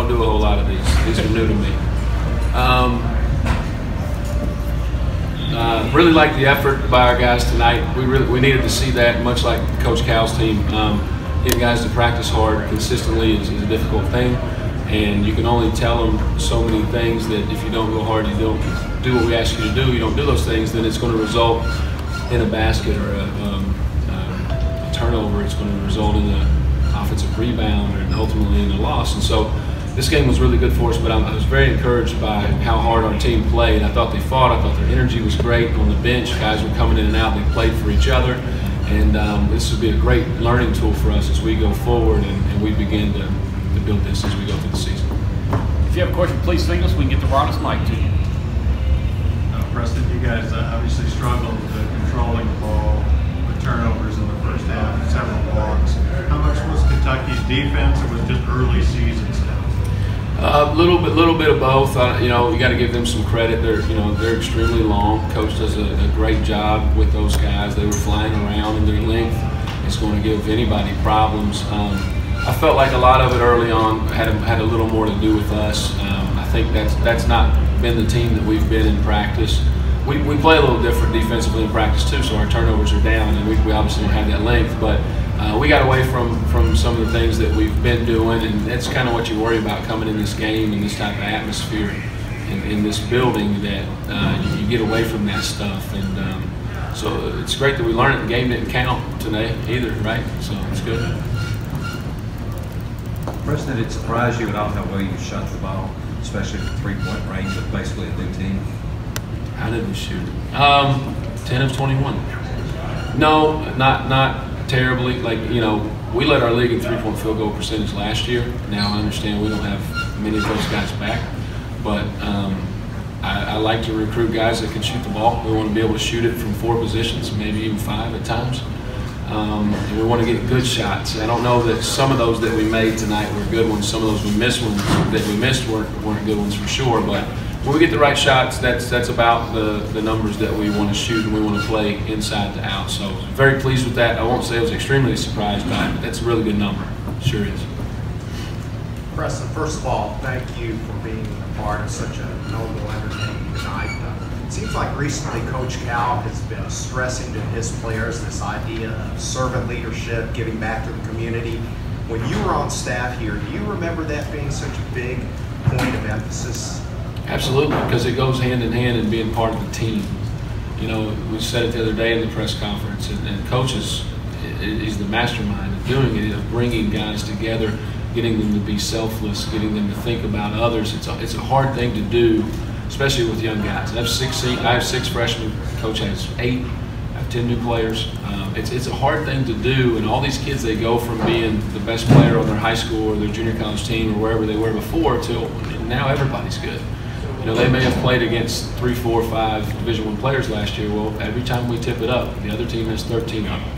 don't do a whole lot of these. These are new to me. Really like the effort by our guys tonight. We needed to see that, much like Coach Cal's team. Getting guys to practice hard consistently is a difficult thing, and you can only tell them so many things that if you don't go hard, you don't do what we ask you to do, you don't do those things, then it's going to result in a basket or a turnover. It's going to result in an offensive rebound and ultimately in a loss. And so this game was really good for us, but I was very encouraged by how hard our team played. I thought they fought. I thought their energy was great on the bench. Guys were coming in and out. They played for each other. And this would be a great learning tool for us as we go forward and we begin to build this as we go through the season. If you have a question, please signal us. We can get the Ronis mic to you. Preston, you guys obviously struggled controlling the ball with turnovers in the first half, several blocks. How much was Kentucky's defense, or was just early season stuff? A little bit of both. You know, you got to give them some credit. They're extremely long. Coach does a great job with those guys. They were flying around, and their length is going to give anybody problems. I felt like a lot of it early on had a little more to do with us. I think that's not been the team that we've been in practice. We play a little different defensively in practice too, so our turnovers are down, and we obviously don't have that length, but we got away from some of the things that we've been doing, and that's kind of what you worry about coming in this game in this type of atmosphere in this building, that you get away from that stuff. And so it's great that we learned it. The game didn't count today either, right? So it's good. Preston, did it surprise you at all how well you shot the ball, especially at the three-point range with basically a new team? How did we shoot? 10 of 21. No, not terribly. Like, you know, we led our league in three-point field goal percentage last year. Now I understand we don't have many of those guys back, but I like to recruit guys that can shoot the ball. We want to be able to shoot it from 4 positions, maybe even 5 at times. And we want to get good shots. I don't know that some of those that we made tonight were good ones. Some of those we missed weren't good ones for sure. But when we get the right shots, that's about the numbers that we want to shoot, and we want to play inside to out. So very pleased with that. I won't say I was extremely surprised by it, but that's a really good number. Sure is. Preston, first of all, thank you for being a part of such a noble entertainment tonight. It seems like recently Coach Cal has been stressing to his players this idea of servant leadership, giving back to the community. When you were on staff here, do you remember that being such a big point of emphasis? Absolutely, because it goes hand in hand in being part of the team. You know, we said it the other day in the press conference, and Coach is the mastermind of doing it, of bringing guys together, getting them to be selfless, getting them to think about others. It's a hard thing to do, especially with young guys. I have 6 freshmen. Coach has 8. I have 10 new players. It's a hard thing to do, and all these kids, they go from being the best player on their high school or their junior college team or wherever they were before to now everybody's good. You know, they may have played against 3, 4, 5 Division I players last year. Well, every time we tip it up, the other team has 13 of them.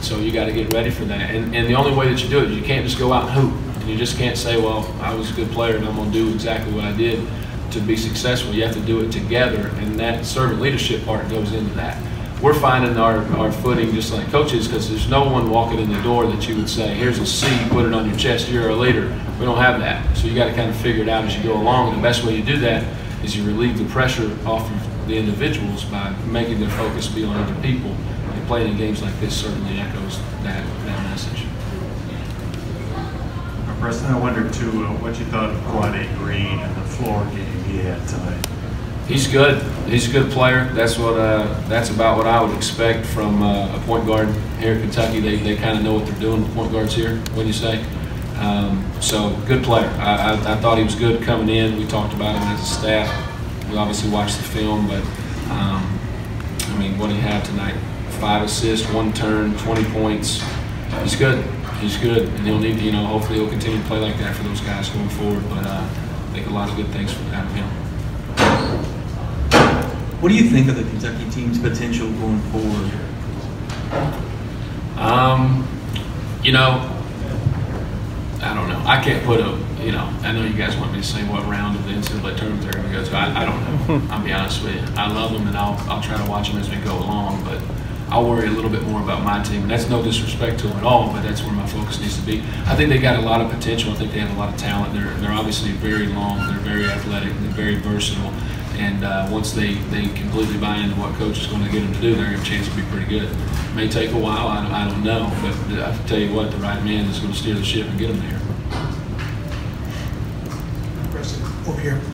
So you got to get ready for that. And the only way that you do it, you can't just go out and hoop. And you just can't say, well, I was a good player and I'm going to do exactly what I did to be successful. You have to do it together, and that servant leadership part goes into that. We're finding our footing just like coaches, because there's no one walking in the door that you would say, here's a C, put it on your chest, you're a leader. We don't have that. So you got to kind of figure it out as you go along. And the best way you do that is you relieve the pressure off of the individuals by making their focus be on other people. And playing in games like this certainly echoes that message. Preston, I wondered too what you thought of Quade Green and the floor game he had tonight. He's good. He's a good player. That's about what I would expect from a point guard here at Kentucky. They kind of know what they're doing, the point guards here, what you say. So good player. I thought he was good coming in. We talked about him as a staff. We obviously watched the film, but I mean, what did he have tonight? 5 assists, 1 turn, 20 points. He's good. He's good, and he'll need, hopefully he'll continue to play like that for those guys going forward. But I think a lot of good things out of him. What do you think of the Kentucky team's potential going forward? I don't know. I can't put I know you guys want me to say what round of the NCAA tournament they're going to go to. I don't know. I'll be honest with you. I love them, and I'll try to watch them as we go along. But I'll worry a little bit more about my team. And that's no disrespect to them at all, but that's where my focus needs to be. I think they got a lot of potential. I think they have a lot of talent. They're obviously very long. They're very athletic. They're very versatile. And once they completely buy into what coach is going to get them to do, they're going to have a chance to be pretty good. It may take a while. I don't know. But I tell you what, the right man is going to steer the ship and get them there. Preston, over here.